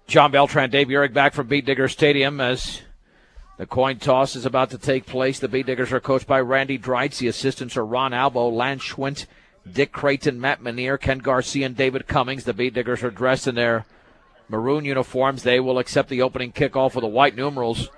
John Beltran, Dave Urick back from Beat Digger Stadium as the coin toss is about to take place. The Beat Diggers are coached by Randy Dreitz. The assistants are Ron Albo, Lance Schwint, Dick Creighton, Matt Manier, Ken Garcia, and David Cummings. The Beat Diggers are dressed in their maroon uniforms. They will accept the opening kickoff with the white numerals.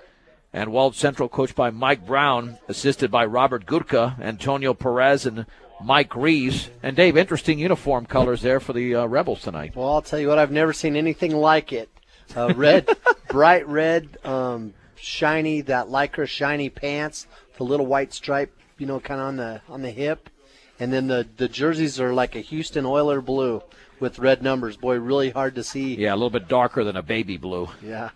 And Weld Central coached by Mike Brown, assisted by Robert Gutka, Antonio Perez, and Mike Reeves. And Dave, interesting uniform colors there for the Rebels tonight. Well, I'll tell you what, I've never seen anything like it. Red, bright red, shiny, that lycra shiny pants, the little white stripe, kind of on the hip. And then the jerseys are like a Houston Oiler blue with red numbers. Boy, really hard to see. Yeah, a little bit darker than a baby blue. Yeah.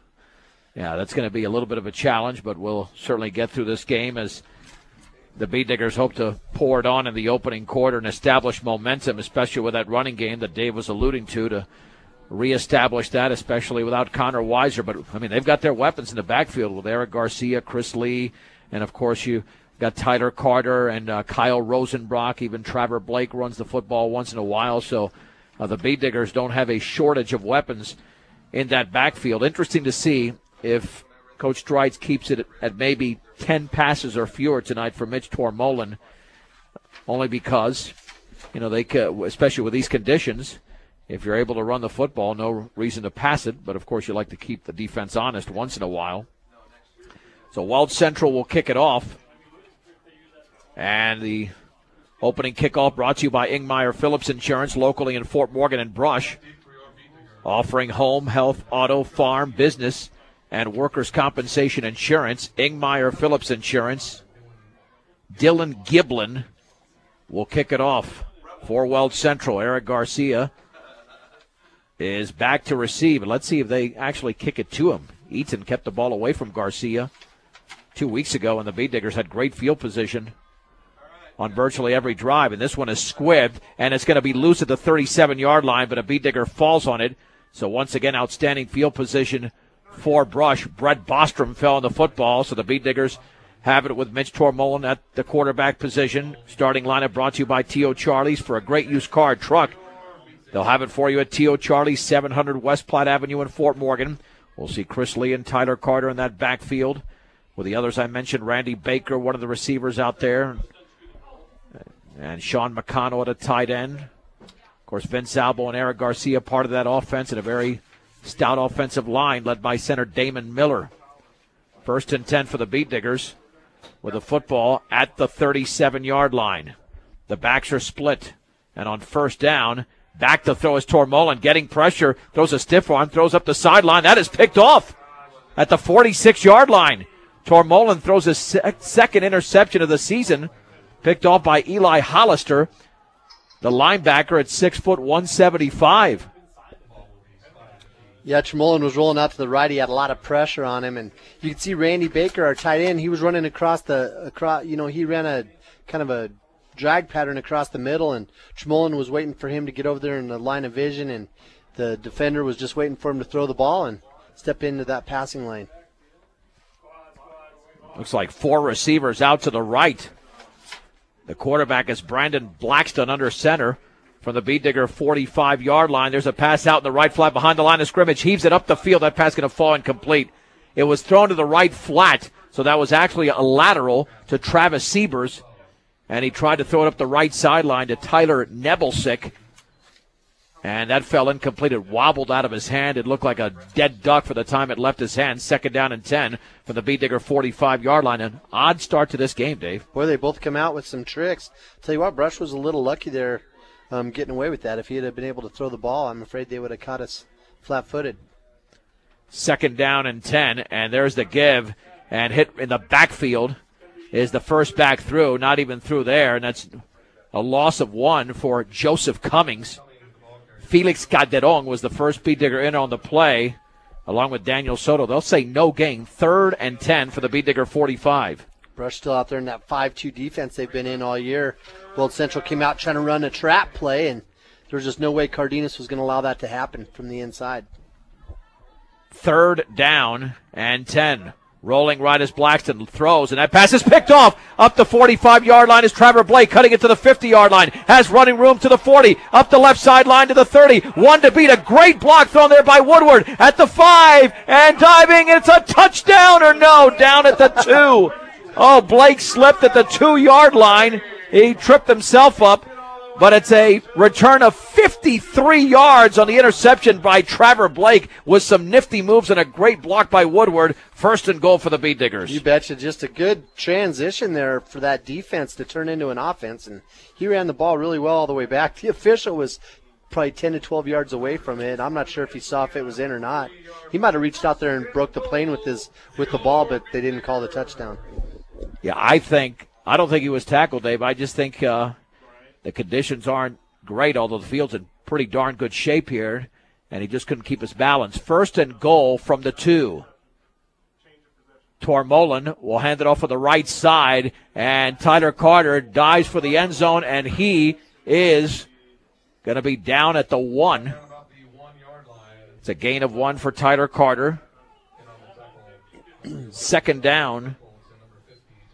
Yeah, that's going to be a little bit of a challenge, but we'll certainly get through this game as the Beat Diggers hope to pour it on in the opening quarter and establish momentum, especially with that running game that Dave was alluding to reestablish that, especially without Connor Weiser. But, they've got their weapons in the backfield with Eric Garcia, Chris Lee, and, of course, you got Tyler Carter and Kyle Rosenbrock. Even Trevor Blake runs the football once in a while. So the Beat Diggers don't have a shortage of weapons in that backfield. Interesting to see if Coach Dreitz keeps it at maybe 10 passes or fewer tonight for Mitch Tormolen, only because, they could, especially with these conditions, if you're able to run the football, no reason to pass it. But, of course, you like to keep the defense honest once in a while. So Weld Central will kick it off. And the opening kickoff brought to you by Ingmeyer Phillips Insurance, locally in Fort Morgan and Brush, offering home, health, auto, farm, business, and workers' compensation insurance. Ingmeyer Phillips Insurance. Dylan Giblin will kick it off for Weld Central. Eric Garcia is back to receive. And let's see if they actually kick it to him. Eaton kept the ball away from Garcia 2 weeks ago, and the Beat Diggers had great field position on virtually every drive. And this one is squibbed, and it's going to be loose at the 37-yard line, but a Beat Digger falls on it. So once again, outstanding field position for Brush. Brett Bostrom fell on the football, so the Beat Diggers have it with Mitch Tormolen at the quarterback position. Starting lineup brought to you by T.O. Charlie's for a great used car truck. They'll have it for you at T.O. Charlie's, 700 West Platte Avenue in Fort Morgan. We'll see Chris Lee and Tyler Carter in that backfield. With the others I mentioned, Randy Baker, one of the receivers out there, and Sean McConnell at a tight end. Of course, Vince Albo and Eric Garcia part of that offense, and a very stout offensive line led by center Damon Miller. 1st and 10 for the Beat Diggers with the football at the 37-yard line. The backs are split, and on 1st down, back to throw is Tormolen, getting pressure, throws a stiff arm, throws up the sideline. That is picked off at the 46-yard line. Tormolen throws his second interception of the season, picked off by Eli Hollister, the linebacker at 6 foot 175. Yeah, Tormolen was rolling out to the right. He had a lot of pressure on him, and you can see Randy Baker, our tight end. He was running across. He ran a kind of a drag pattern across the middle, and Tormolen was waiting for him to get over there in the line of vision, and the defender was just waiting for him to throw the ball and step into that passing lane. Looks like 4 receivers out to the right. The quarterback is Brandon Blackston under center from the Beat Digger 45-yard line. There's a pass out in the right flat behind the line of scrimmage. Heaves it up the field. That pass going to fall incomplete. It was thrown to the right flat, so that was actually a lateral to Travis Siebers. And he tried to throw it up the right sideline to Tyler Nebelsick. And that fell incomplete. It wobbled out of his hand. It looked like a dead duck for the time it left his hand. 2nd down and 10 from the Beat Digger 45-yard line. An odd start to this game, Dave. Boy, they both come out with some tricks. Tell you what, Brush was a little lucky there getting away with that. If he had been able to throw the ball, I'm afraid they would have caught us flat-footed. 2nd down and 10, and there's the give. And hit in the backfield is the first back through, not even through there, and that's a loss of 1 for Joseph Cummings. Felix Calderon was the first Beat Digger in on the play, along with Daniel Soto. They'll say no gain. 3rd and 10 for the Beat Digger 45. Brush still out there in that 5-2 defense they've been in all year. Weld Central came out trying to run a trap play, and there was just no way Cardenas was going to allow that to happen from the inside. 3rd down and 10. Rolling right as Blackston throws, and that pass is picked off. Up the 45-yard line is Trevor Blake, cutting it to the 50-yard line. Has running room to the 40, up the left sideline to the 30. One to beat, a great block thrown there by Woodward at the 5, and diving, it's a touchdown or no, down at the 2. Oh, Blake slipped at the 2-yard line. He tripped himself up. But it's a return of 53 yards on the interception by Trevor Blake with some nifty moves and a great block by Woodward. First and goal for the Beat Diggers. You betcha. Just a good transition there for that defense to turn into an offense. And he ran the ball really well all the way back. The official was probably 10 to 12 yards away from it. I'm not sure if he saw if it was in or not. He might have reached out there and broke the plane with the ball, but they didn't call the touchdown. Yeah, I don't think he was tackled, Dave. I just think the conditions aren't great, although the field's in pretty darn good shape here, and he just couldn't keep his balance. First and goal from the 2. Tormolen will hand it off on the right side, and Tyler Carter dives for the end zone, and he is going to be down at the 1. It's a gain of 1 for Tyler Carter. Second down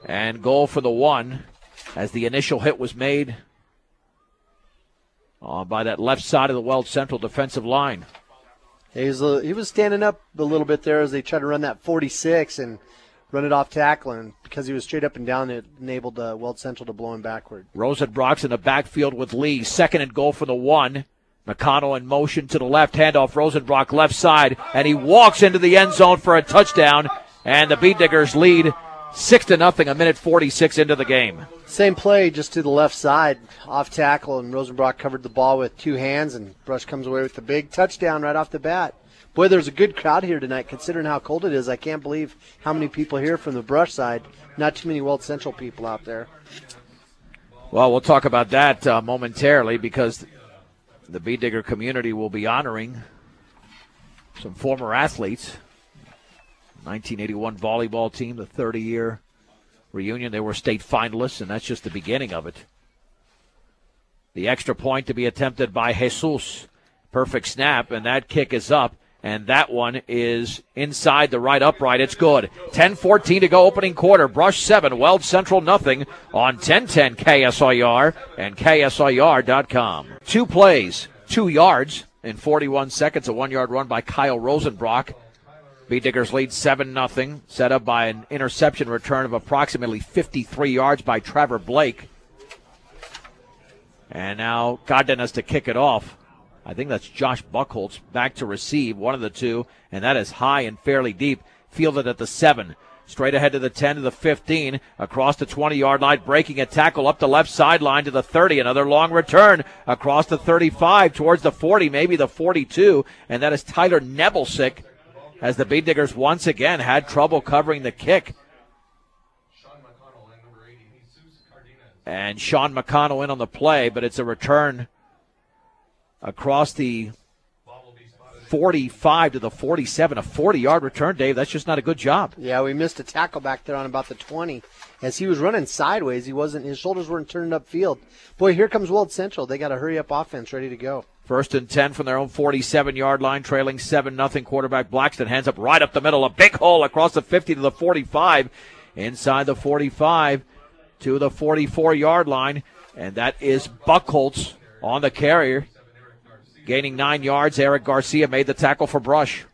and goal for the 1 as the initial hit was made by that left side of the Weld Central defensive line. He was standing up a little bit there as they tried to run that 46 and run it off tackle, and because he was straight up and down, it enabled Weld Central to blow him backward. Rosenbrock's in the backfield with Lee. Second and goal for the 1. McConnell in motion to the left, handoff Rosenbrock left side, and he walks into the end zone for a touchdown, and the Beat Diggers lead 6-0, a minute 46 into the game. Same play, just to the left side, off tackle, and Rosenbrock covered the ball with 2 hands, and Brush comes away with the big touchdown right off the bat. Boy, there's a good crowd here tonight, considering how cold it is. I can't believe how many people here from the Brush side. Not too many Weld Central people out there. Well, we'll talk about that momentarily, because the Beat Digger community will be honoring some former athletes. 1981 volleyball team, the 30-year reunion. They were state finalists, and that's just the beginning of it. The extra point to be attempted by Jesus. Perfect snap, and that kick is up, and that one is inside the right upright. It's good. 10:14 to go, opening quarter. Brush 7, Weld Central nothing on 1010 KSIR and KSIR.com. 2 plays, 2 yards in 41 seconds. A 1-yard run by Kyle Rosenbrock. Beat Diggers lead 7-0, set up by an interception return of approximately 53 yards by Trevor Blake. And now Cardenas to kick it off. I think that's Josh Buchholz back to receive, one of the two, and that is high and fairly deep. Fielded at the 7. Straight ahead to the 10 to the 15, across the 20-yard line, breaking a tackle up the left sideline to the 30. Another long return across the 35 towards the 40, maybe the 42, and that is Tyler Nebelsick, as the Beat Diggers once again had trouble covering the kick. And Sean McConnell in on the play, but it's a return across the 45 to the 47, a 40-yard return, Dave. That's just not a good job. Yeah, we missed a tackle back there on about the 20. As he was running sideways, his shoulders weren't turned upfield. Boy, here comes Weld Central. They got a hurry-up offense ready to go. First and 10 from their own 47-yard line, trailing 7-0. Quarterback Blackston hands up right up the middle, a big hole across the 50 to the 45, inside the 45 to the 44-yard line, and that is Buchholz on the carrier. Gaining 9 yards, Eric Garcia made the tackle for Brush.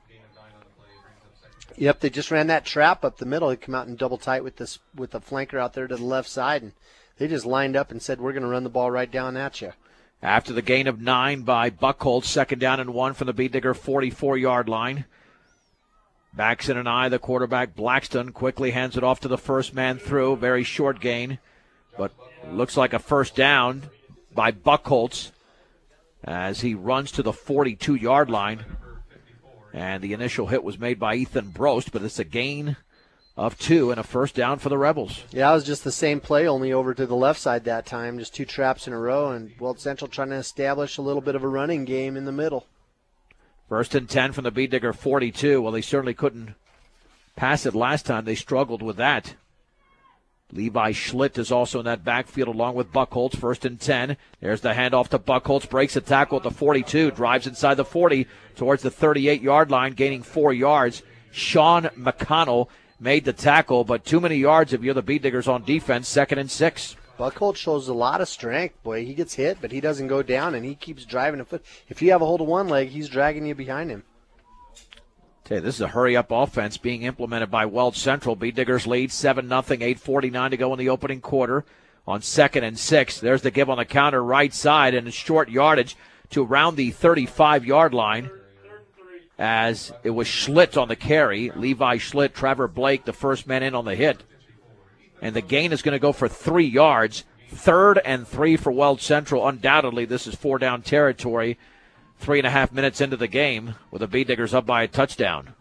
Yep, they just ran that trap up the middle. He come out in double tight with the flanker out there to the left side, and they just lined up and said, we're going to run the ball right down at you. After the gain of 9 by Buchholz, 2nd down and 1 from the Beat Digger 44-yard line. Backs in an eye, the quarterback Blackston quickly hands it off to the first man through. Very short gain, but looks like a first down by Buchholz as he runs to the 42-yard line. And the initial hit was made by Ethan Brost, but it's a gain of 2 and a first down for the Rebels. Yeah, it was just the same play, only over to the left side that time. Just 2 traps in a row, and Weld Central trying to establish a little bit of a running game in the middle. First and 10 from the Beat Digger 42. Well, they certainly couldn't pass it last time. They struggled with that. Levi Schlitt is also in that backfield along with Buchholz. First and 10. There's the handoff to Buchholz. Breaks a tackle at the 42. Drives inside the 40 towards the 38-yard line, gaining 4 yards. Sean McConnell made the tackle, but too many yards if you're the Beet Diggers on defense, 2nd and 6. Buckhold shows a lot of strength, boy. He gets hit, but he doesn't go down, and he keeps driving a foot. If you have a hold of one leg, he's dragging you behind him. Okay, this is a hurry-up offense being implemented by Weld Central. Beet Diggers lead 7-0, 8:49 to go in the opening quarter. On 2nd and 6, there's the give on the counter right side, and it's short yardage to around the 35-yard line as it was Schlitt on the carry. Levi Schlitt, Trevor Blake, the first man in on the hit. And the gain is going to go for 3 yards. 3rd and 3 for Weld Central. Undoubtedly, this is 4-down territory. 3.5 minutes into the game with the Beet Diggers up by a touchdown.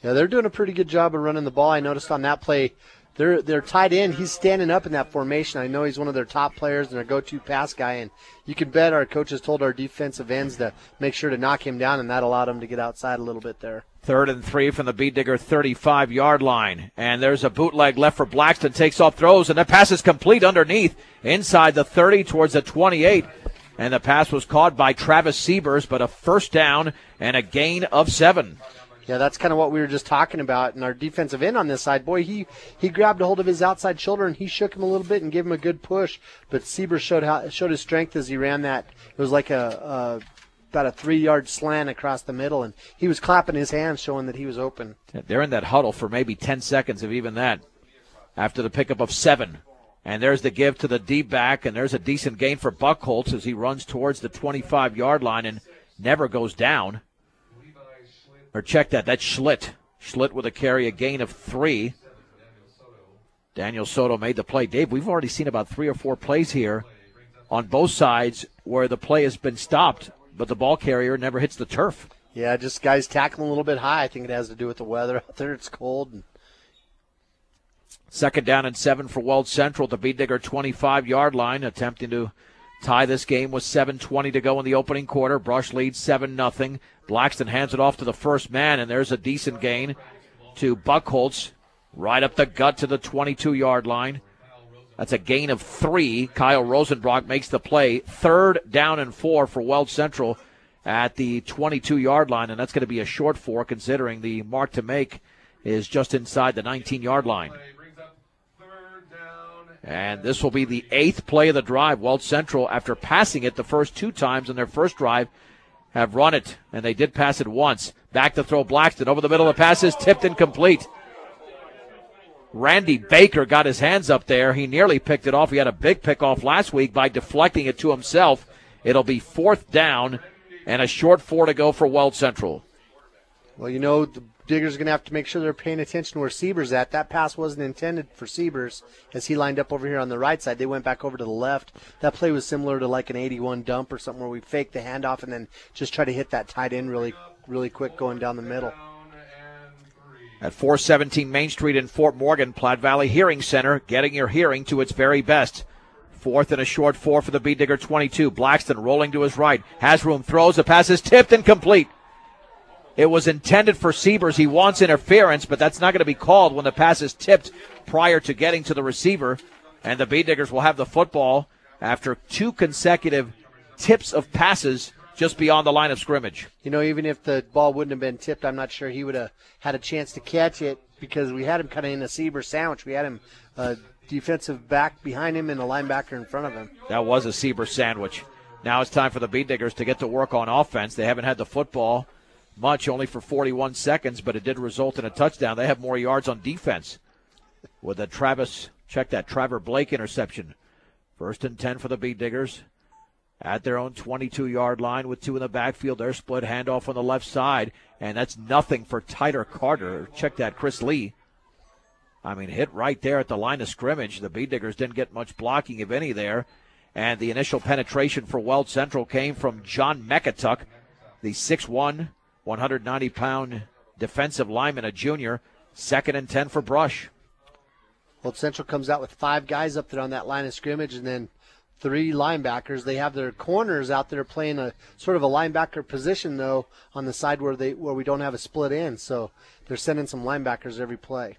Yeah, they're doing a pretty good job of running the ball. I noticed on that play, they're tied in. He's standing up in that formation. I know he's one of their top players and their go-to pass guy, and you can bet our coaches told our defensive ends to make sure to knock him down, and that allowed him to get outside a little bit there. 3rd and 3 from the Beet Digger 35-yard line. And there's a bootleg left for Blackston. Takes off, throws, and the pass is complete underneath inside the 30 towards the 28. And the pass was caught by Travis Siebers, but a first down and a gain of 7. Yeah, that's kind of what we were just talking about. And our defensive end on this side, boy, he grabbed a hold of his outside shoulder and he shook him a little bit and gave him a good push. But Siebers showed his strength as he ran that. It was like about a 3-yard slant across the middle, and he was clapping his hands, showing that he was open. They're in that huddle for maybe 10 seconds, if even that, after the pickup of 7. And there's the give to the deep back, and there's a decent gain for Buckholtz as he runs towards the 25-yard line and never goes down. Or check that, that's Schlitt. Schlitt with a carry, a gain of 3. Daniel Soto made the play. Dave, we've already seen about 3 or 4 plays here on both sides where the play has been stopped, but the ball carrier never hits the turf. Yeah, just guys tackling a little bit high. I think it has to do with the weather out there. It's cold. And 2nd down and 7 for Weld Central. The Beet Digger 25-yard line, attempting to tie this game with 7:20 to go in the opening quarter. Brush leads 7-0. Blackston hands it off to the first man, and there's a decent gain to Buckholtz right up the gut to the 22-yard line. That's a gain of 3. Kyle Rosenbrock makes the play. 3rd down and 4 for Weld Central at the 22-yard line, and that's going to be a short 4 considering the mark to make is just inside the 19-yard line. And this will be the 8th play of the drive. Weld Central, after passing it the first 2 times in their first drive, have run it, and they did pass it once. Back to throw Blackston. Over the middle, the pass is tipped incomplete. Randy Baker got his hands up there. He nearly picked it off. He had a big pick off last week by deflecting it to himself. It'll be 4th down and a short 4 to go for Weld Central. Well, you know, the Diggers are going to have to make sure they're paying attention where Siebers at. That pass wasn't intended for Siebers as he lined up over here on the right side. They went back over to the left. That play was similar to like an 81 dump or something where we faked the handoff and then just try to hit that tight end really quick going down the middle. At 417 Main Street in Fort Morgan, Platte Valley Hearing Center, getting your hearing to its very best. 4th and a short 4 for the Beet Digger 22. Blackston rolling to his right. Has room, throws, the pass is tipped and complete. It was intended for Siebers. He wants interference, but that's not going to be called when the pass is tipped prior to getting to the receiver. And the Beet Diggers will have the football after 2 consecutive tips of passes just beyond the line of scrimmage. You know, even if the ball wouldn't have been tipped, I'm not sure he would have had a chance to catch it because we had him kind of in a Siebers sandwich. We had him defensive back behind him and a linebacker in front of him. That was a Siebers sandwich. Now it's time for the Beet Diggers to get to work on offense. They haven't had the football much, only for 41 seconds, but it did result in a touchdown. They have more yards on defense with a Trevor Blake interception. 1st and 10 for the Beet Diggers at their own 22-yard line with 2 in the backfield. They're split handoff on the left side, and that's nothing for Tyler Carter. Check that, Chris Lee. I mean, hit right there at the line of scrimmage. The Beet Diggers didn't get much blocking, if any, there. And the initial penetration for Weld Central came from John Mekatuck, the 6'1", 190-pound defensive lineman, a junior. 2nd and 10 for Brush. Well, Central comes out with 5 guys up there on that line of scrimmage and then 3 linebackers. They have their corners out there playing a sort of a linebacker position, though, on the side where we don't have a split end. So they're sending some linebackers every play.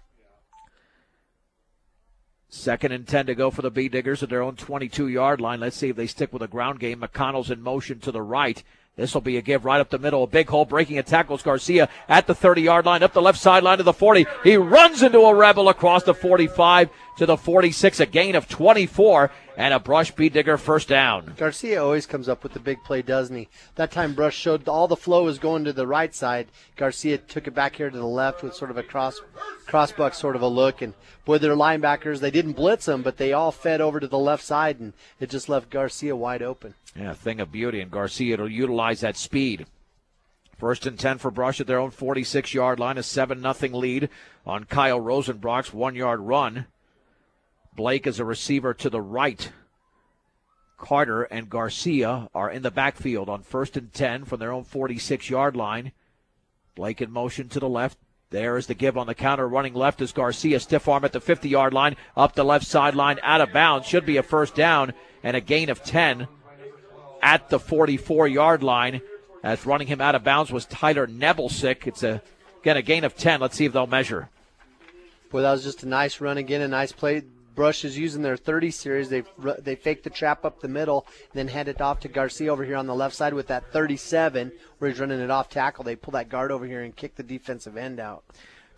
2nd and 10 to go for the Beet Diggers at their own 22-yard line. Let's see if they stick with a ground game. McConnell's in motion to the right. This will be a give right up the middle. A big hole, breaking and tackles Garcia at the 30-yard line, up the left sideline to the 40. He runs into a Rebel across the 45 to the 46, a gain of 24, and a Brush Beat Digger first down. Garcia always comes up with the big play, doesn't he? That time Brush showed all the flow was going to the right side. Garcia took it back here to the left with sort of a crossbuck sort of a look. And, boy, their linebackers, they didn't blitz them, but they all fed over to the left side, and it just left Garcia wide open. Yeah, thing of beauty, and Garcia will utilize that speed. First and 10 for Brush at their own 46-yard line, a 7-0 lead on Kyle Rosenbrock's 1-yard run. Blake is a receiver to the right. Carter and Garcia are in the backfield on first and 10 from their own 46-yard line. Blake in motion to the left. There is the give on the counter. Running left is Garcia. Stiff arm at the 50-yard line. Up the left sideline. Out of bounds. Should be a first down and a gain of 10 at the 44-yard line. As running him out of bounds was Tyler Nebelsick. It's a gain of 10. Let's see if they'll measure. Boy, that was just a nice run again, a nice play. Brush is using their 30 series. They fake the trap up the middle, and then hand it off to Garcia over here on the left side with that 37, where he's running it off tackle. They pull that guard over here and kick the defensive end out.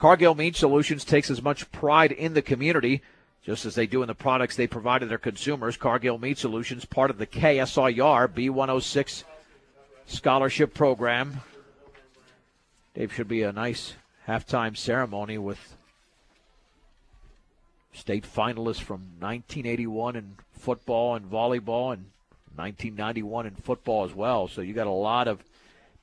Cargill Meat Solutions takes as much pride in the community just as they do in the products they provide to their consumers. Cargill Meat Solutions, part of the KSIR B106 scholarship program. Dave, should be a nice halftime ceremony with state finalists from 1981 in football and volleyball and 1991 in football as well. So you got a lot of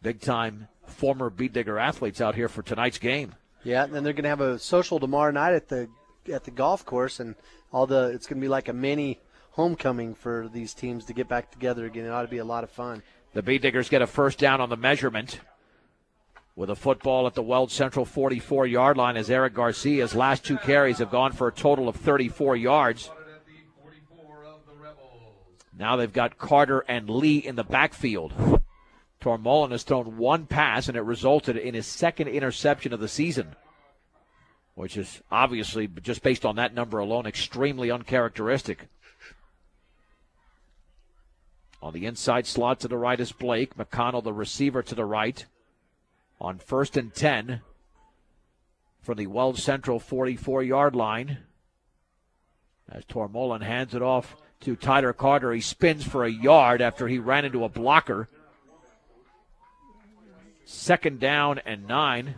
big-time former Beat Digger athletes out here for tonight's game. Yeah, and then they're going to have a social tomorrow night at the golf course, and it's going to be like a mini homecoming for these teams to get back together again. It ought to be a lot of fun. The Beat Diggers get a first down on the measurement with a football at the Weld Central 44-yard line as Eric Garcia's last two carries have gone for a total of 34 yards. Now they've got Carter and Lee in the backfield. Tormolin has thrown one pass, and it resulted in his second interception of the season, which is obviously, just based on that number alone, extremely uncharacteristic. On the inside slot to the right is Blake. McConnell, the receiver, to the right. On first and 10 from the Weld Central 44-yard line. As Tormolin hands it off to Tyler Carter. He spins for a yard after he ran into a blocker. Second down and 9.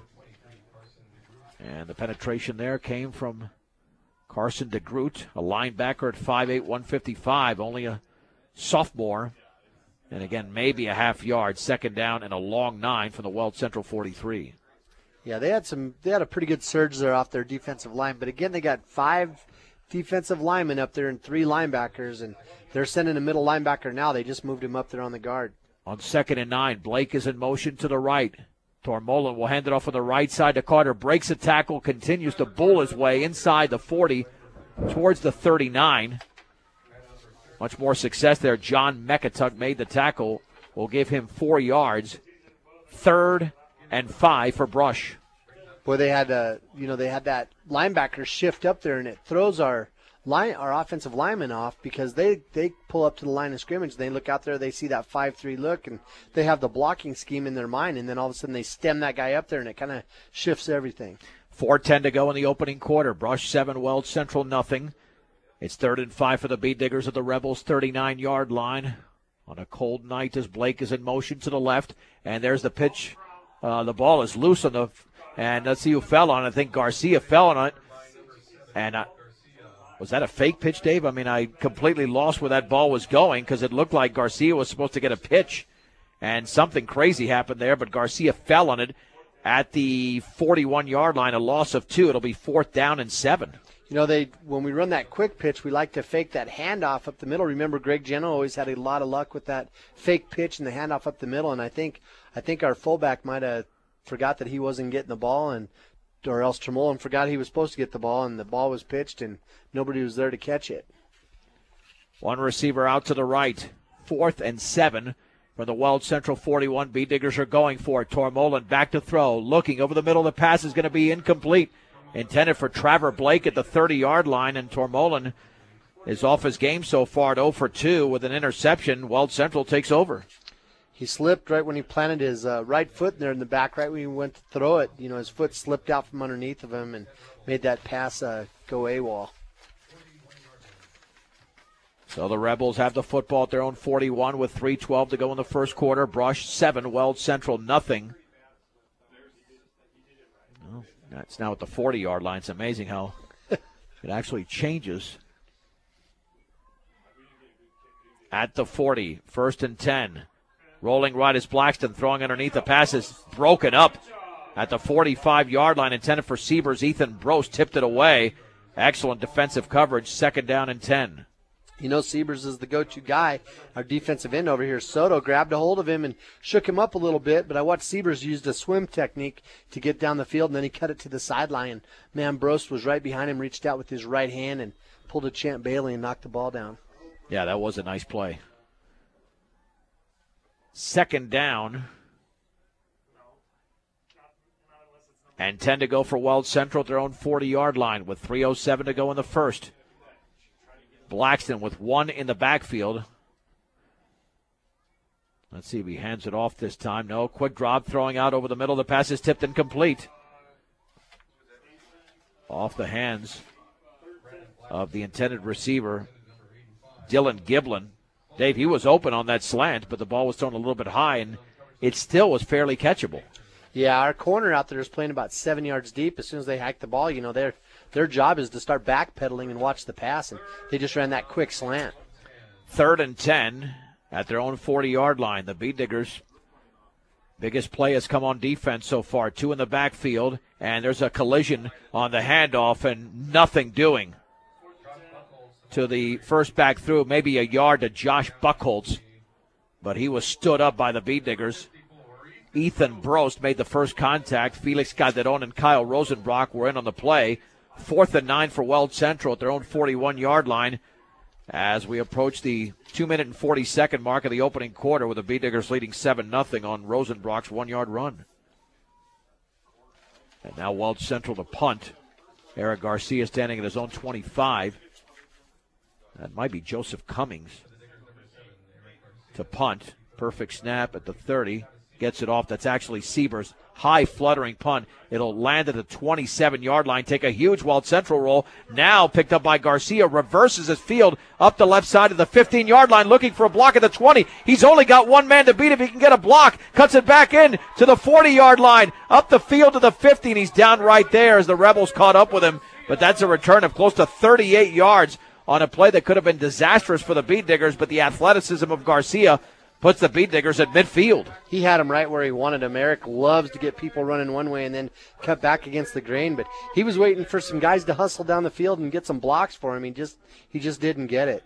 And the penetration there came from Carson DeGroot, a linebacker at 5'8", 155, only a sophomore. And again, maybe a half yard. Second down and a long 9 from the Weld Central 43. Yeah, they had a pretty good surge there off their defensive line. But again, they got 5 defensive linemen up there and 3 linebackers, and they're sending a middle linebacker now. They just moved him up there on the guard. On second and 9, Blake is in motion to the right. Tormolin will hand it off on the right side to Carter. Breaks a tackle, continues to bull his way inside the 40 towards the 39. Much more success there. John Mekatuck made the tackle. Will give him 4 yards. 3rd and 5 for Brush. Boy, they had that linebacker shift up there, and it throws our offensive linemen off because they pull up to the line of scrimmage. They look out there, they see that 5-3 look, and they have the blocking scheme in their mind, and then all of a sudden they stem that guy up there, and it kind of shifts everything. 4:10 to go in the opening quarter. Brush 7, Weld Central nothing. It's 3rd and 5 for the Beat Diggers at the Rebels' 39-yard line. On a cold night as Blake is in motion to the left. And there's the pitch. The ball is loose and let's see who fell on it. I think Garcia fell on it. And was that a fake pitch, Dave? I mean, I completely lost where that ball was going because it looked like Garcia was supposed to get a pitch. And something crazy happened there, but Garcia fell on it at the 41-yard line, a loss of 2. It'll be 4th down and 7. When we run that quick pitch, we like to fake that handoff up the middle. Remember, Greg Geno always had a lot of luck with that fake pitch and the handoff up the middle. And I think our fullback might have forgot that he wasn't getting the ball, or else Tremolin forgot he was supposed to get the ball, and the ball was pitched, and nobody was there to catch it. One receiver out to the right. 4th and 7 for the Weld Central 41. Beat Diggers are going for it. Tormolin back to throw, looking over the middle. The pass is going to be incomplete. Intended for Trevor Blake at the 30-yard line, and Tormolin is off his game so far at 0 for 2 with an interception. Weld Central takes over. he slipped right when he planted his right foot there in the back, right when he went to throw it. You know, his foot slipped out from underneath of him and made that pass go AWOL. So the Rebels have the football at their own 41 with 3:12 to go in the first quarter. Brush 7, Weld Central nothing. Well, that's now at the 40-yard line. It's amazing how it actually changes. At the 40, 1st and 10. Rolling right is Blackston, throwing underneath. The pass is broken up at the 45-yard line, intended for Siebers. Ethan Brost tipped it away. Excellent defensive coverage, 2nd down and 10. You know, Siebers is the go-to guy. Our defensive end over here, Soto, grabbed a hold of him and shook him up a little bit, but I watched Siebers use a swim technique to get down the field, and then he cut it to the sideline. Man, Brost was right behind him, reached out with his right hand and pulled a Champ Bailey and knocked the ball down. Yeah, that was a nice play. 2nd down and 10 to go for Weld Central at their own 40-yard line with 3:07 to go in the first. Blackston with 1 in the backfield. Let's see if he hands it off this time. No, quick drop, throwing out over the middle. The pass is tipped and complete. Off the hands of the intended receiver, Dylan Giblin. Dave, he was open on that slant, but the ball was thrown a little bit high, and it still was fairly catchable. Yeah, our corner out there is playing about 7 yards deep. As soon as they hike the ball, you know, their job is to start backpedaling and watch the pass, and they just ran that quick slant. 3rd and 10 at their own 40-yard line. The Beat Diggers' biggest play has come on defense so far. 2 in the backfield, and there's a collision on the handoff and nothing doing to the first back through, maybe a yard to Josh Buckholz, but he was stood up by the Beat Diggers. Ethan Brost made the first contact. Felix Calderon and Kyle Rosenbrock were in on the play. 4th and 9 for Weld Central at their own 41-yard line as we approach the 2-minute and 40-second mark of the opening quarter with the Beat Diggers leading 7-0 on Rosenbrock's 1-yard run. And now Weld Central to punt. Eric Garcia standing at his own 25. That might be Joseph Cummings to punt. Perfect snap at the 30. Gets it off. That's actually Siebers. High fluttering punt. It'll land at the 27-yard line. Take a huge Weld Central roll. Now picked up by Garcia. Reverses his field up the left side of the 15-yard line. Looking for a block at the 20. He's only got one man to beat if he can get a block. Cuts it back in to the 40-yard line. Up the field to the 50. And he's down right there as the Rebels caught up with him. But that's a return of close to 38 yards on a play that could have been disastrous for the Beat Diggers. But the athleticism of Garcia puts the Beat Diggers at midfield. He had him right where he wanted him. Eric loves to get people running one way and then cut back against the grain, but he was waiting for some guys to hustle down the field and get some blocks for him. He just didn't get it.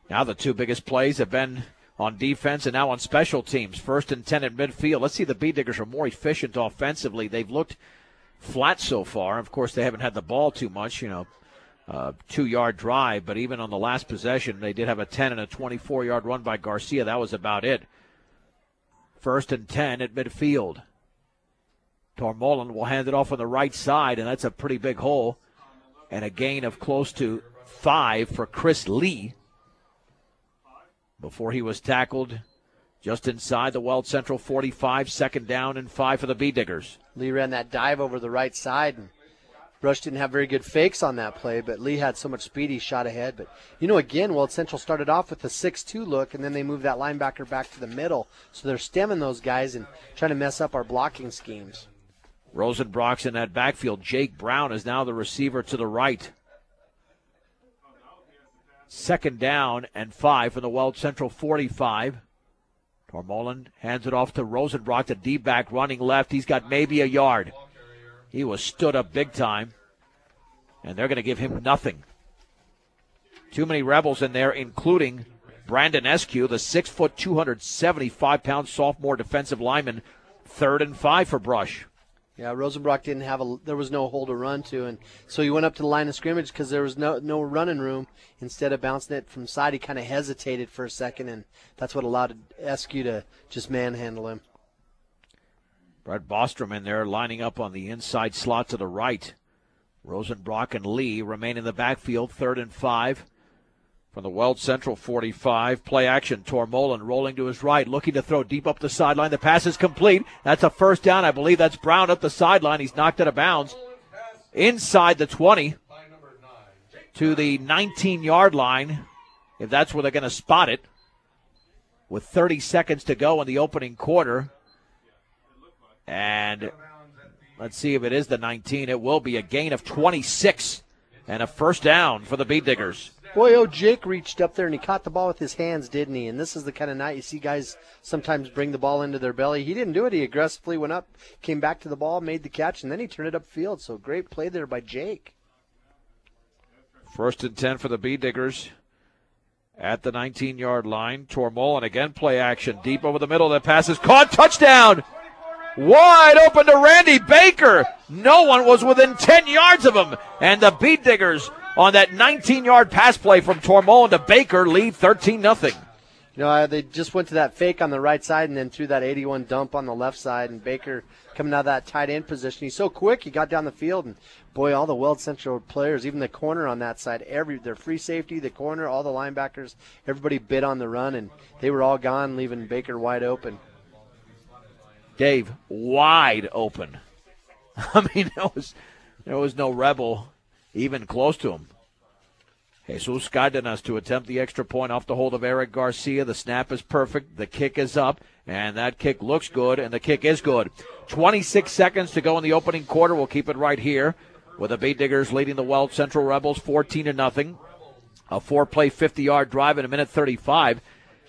Now the two biggest plays have been on defense and now on special teams. 1st and 10 at midfield. Let's see, the Beat Diggers are more efficient offensively. They've looked flat so far. Of course, they haven't had the ball too much, 2-yard drive, but even on the last possession, they did have a 10 and a 24-yard run by Garcia. That was about it. 1st and 10 at midfield. Tormolen will hand it off on the right side, and that's a pretty big hole. And a gain of close to 5 for Chris Lee before he was tackled just inside the Weld Central 45, 2nd down and 5 for the Beat Diggers. Lee ran that dive over the right side, and Brush didn't have very good fakes on that play, but Lee had so much speed he shot ahead. But, again, Weld Central started off with a 6-2 look, and then they moved that linebacker back to the middle. So they're stemming those guys and trying to mess up our blocking schemes. Rosenbrock's in that backfield. Jake Brown is now the receiver to the right. 2nd down and 5 from the Weld Central 45. Tormolen hands it off to Rosenbrock, the D-back running left. He's got maybe a yard. He was stood up big time, and they're going to give him nothing. Too many Rebels in there, including Brandon Eskew, the 6', 275-pound sophomore defensive lineman. 3rd and 5 for Brush. Yeah, Rosenbrock there was no hole to run to, and so he went up to the line of scrimmage because there was no running room. Instead of bouncing it from side, he kind of hesitated for a second, and that's what allowed Eskew to just manhandle him. Brett Bostrom in there lining up on the inside slot to the right. Rosenbrock and Lee remain in the backfield, 3rd and 5. From the Weld Central 45, play action. Tormolen rolling to his right, looking to throw deep up the sideline. The pass is complete. That's a first down. I believe that's Brown up the sideline. He's knocked out of bounds inside the 20 to the 19-yard line, if that's where they're going to spot it, with 30 seconds to go in the opening quarter. And let's see if it is the 19. It will be a gain of 26 and a first down for the Bead Diggers. Boy, Jake reached up there and he caught the ball with his hands, didn't he? And this is the kind of night you see guys sometimes bring the ball into their belly. He didn't do it. He aggressively went up, came back to the ball, made the catch, and then he turned it upfield. So great play there by Jake. 1st and 10 for the Bead Diggers at the 19-yard line. Tormolen again, play action. Deep over the middle. That pass is caught. Touchdown! Wide open to Randy Baker. No one was within 10 yards of him. And the Bead Diggers on that 19-yard pass play from Tormolen to Baker lead 13-0. You know, they just went to that fake on the right side and then threw that 81 dump on the left side. And Baker coming out of that tight end position. He's so quick. He got down the field. And, boy, all the Weld Central players, even the corner on that side, their free safety, the corner, all the linebackers, everybody bid on the run. And they were all gone, leaving Baker wide open. Dave, wide open. I mean, there was no Rebel even close to him. Jesus Cardenas to attempt the extra point off the hold of Eric Garcia. The snap is perfect. The kick is up, and that kick looks good, and the kick is good. 26 seconds to go in the opening quarter. We'll keep it right here with the Bead Diggers leading the Weld Central Rebels 14-0. A 4-play, 50-yard drive in a minute 35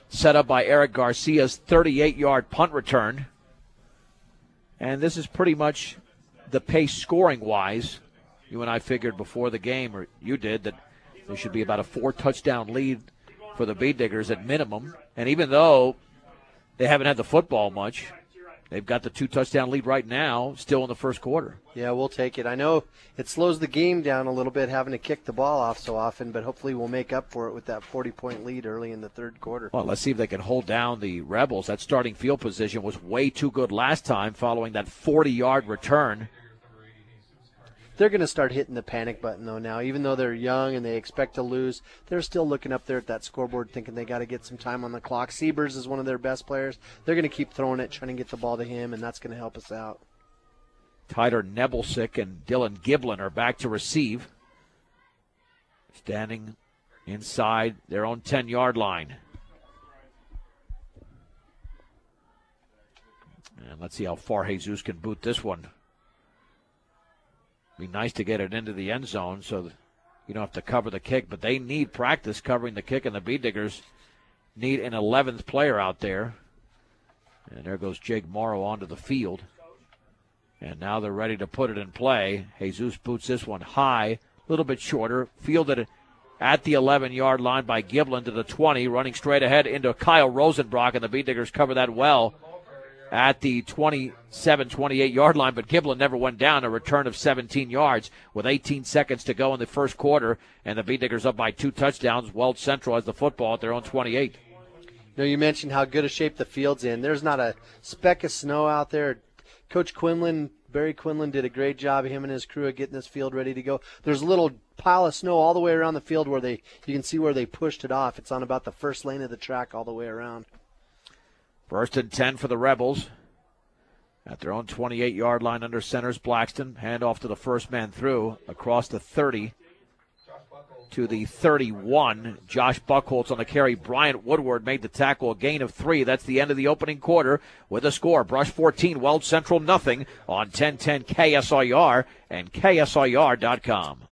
set up by Eric Garcia's 38-yard punt return. And this is pretty much the pace scoring-wise. You and I figured before the game, or you did, that there should be about a 4-touchdown lead for the Bead Diggers at minimum. And even though they haven't had the football much, they've got the 2-touchdown lead right now, still in the first quarter. Yeah, we'll take it. I know it slows the game down a little bit having to kick the ball off so often, but hopefully we'll make up for it with that 40-point lead early in the third quarter. Well, let's see if they can hold down the Rebels. That starting field position was way too good last time following that 40-yard return. They're going to start hitting the panic button, though, now. Even though they're young and they expect to lose, they're still looking up there at that scoreboard thinking they got to get some time on the clock. Siebers is one of their best players. They're going to keep throwing it, trying to get the ball to him, and that's going to help us out. Tyler Nebelsick and Dylan Giblin are back to receive. Standing inside their own 10-yard line. And let's see how far Jesus can boot this one. Be nice to get it into the end zone so that you don't have to cover the kick, but they need practice covering the kick, and the Bead Diggers need an 11th player out there. And there goes Jake Morrow onto the field. And now they're ready to put it in play. Jesus boots this one high, a little bit shorter, fielded at the 11-yard line by Giblin to the 20, running straight ahead into Kyle Rosenbrock, and the Bead Diggers cover that well at the 27, 28-yard line, but Giblin never went down, a return of 17 yards with 18 seconds to go in the first quarter, and the Bead Diggers up by 2 touchdowns. Weld Central has the football at their own 28. You know, you mentioned how good a shape the field's in. There's not a speck of snow out there. Coach Quinlan, Barry Quinlan, did a great job, him and his crew, of getting this field ready to go. There's a little pile of snow all the way around the field where you can see where they pushed it off. It's on about the first lane of the track all the way around. 1st and 10 for the Rebels. At their own 28-yard line under centers, Blackston. Hand off to the first man through across the 30 to the 31. Josh Buchholz on the carry. Bryant Woodward made the tackle, a gain of 3. That's the end of the opening quarter with a score. Brush 14, Weld Central nothing on 1010 KSIR and KSIR.com.